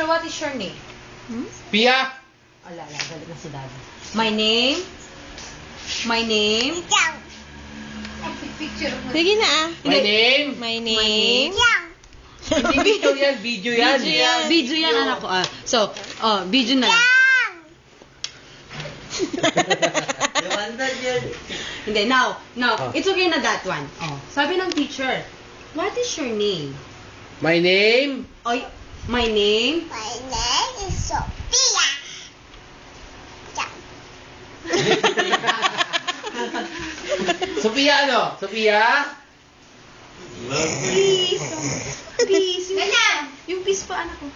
teacher, what is your name? Pia. Ala, galit na si Daddy. My name? Sige na ah. My name. My name. Hindi video yan, video yan. Video yan, anak ko. So, video na lang. Hindi, now, it's okay na that one. Sabi ng teacher, what is your name? My name. Oy, my name? My name is Sophia. Sophia ano? Sophia? Please. Yung peace pa, anak ko.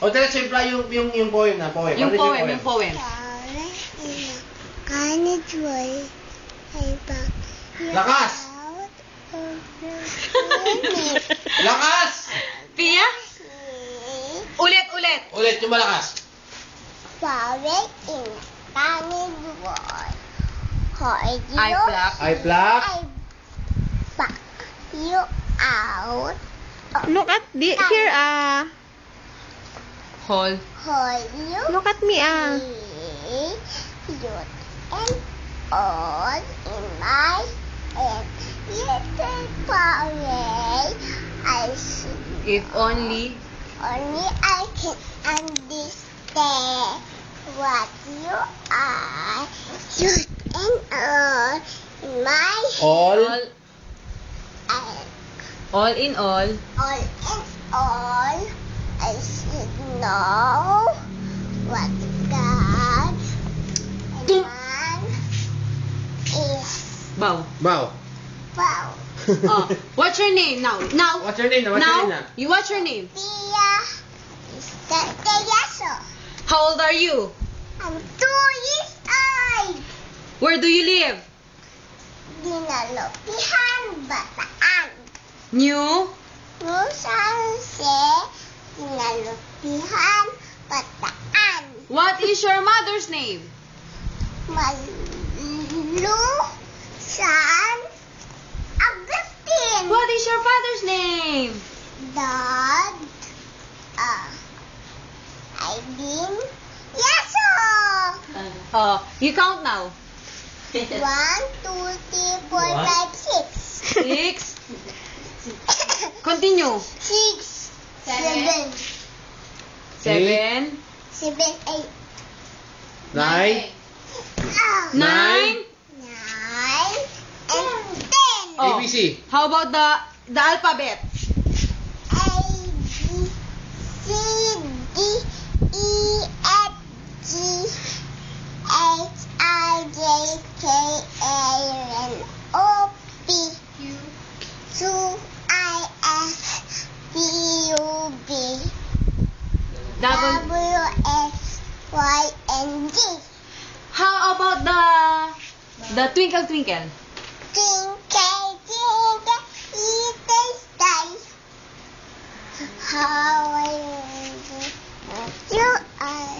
O tala, siyempre yung poem na, poem. Yung Ano poem, yung poem. Lakas! Lakas! Pia? Ulit. Ulit, yung malakas. Falling in carnivore. I pluck. I pluck. I pluck you out. Look at here ah. Hold. Hold you. Look at me ah. You and all in my head. Little away. I see. If only. Only I can understand what you are. You and all in my All. head. All in all. All in all, I should know what God and man is. Bow. Bow. Wow. What's your name now? What's your name na? What's your name? Pia is the yaso. How old are you? I'm 2 years old. Where do you live? Dinalopihan, Bataan. New? Nusanse, Dinalopihan, Bataan. What is your mother's name? Malu, San, Agustin. What is your father's name? Dad, Aydin, Yaso. You count now. 1, 2, 3, 4, 5, 6. 6. Continue. 6, 7, 7. 7, 8, 9. 9. 9, and 10. ABC. How about the alphabet? A, B, C, D, E, F, G, H, I, J, K, L, M, O, P, Q, I, S, T, U, V, Double. W, X, Y, and Z. How about the twinkle twinkle? Twinkle, twinkle, little star, how you are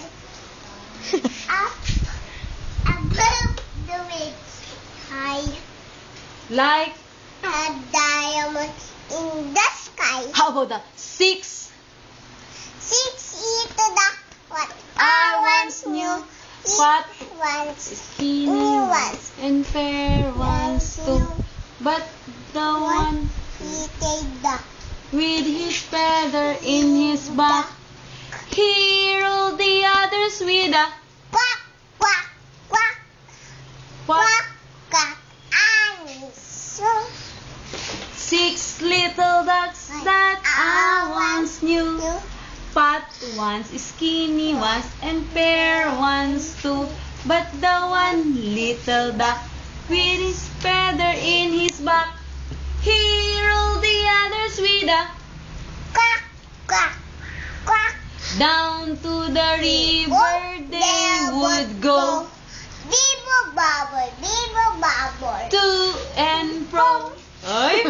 up above the sky, Like, a diamond in the sky. how about the 6? 6 into the what I once knew what once skinny was and fair ones too. But the one little duck. with his feather in his back, he ruled the others with a Quack, quack, quack, what? quack, quack, and so 6 little ducks that I once knew. Fat ones, skinny ones, and fair ones too. But the one little duck with his feather in his back, he ruled the others with a quack, quack, quack. down to the river they would go, Bibo bubble, to and from. Ay,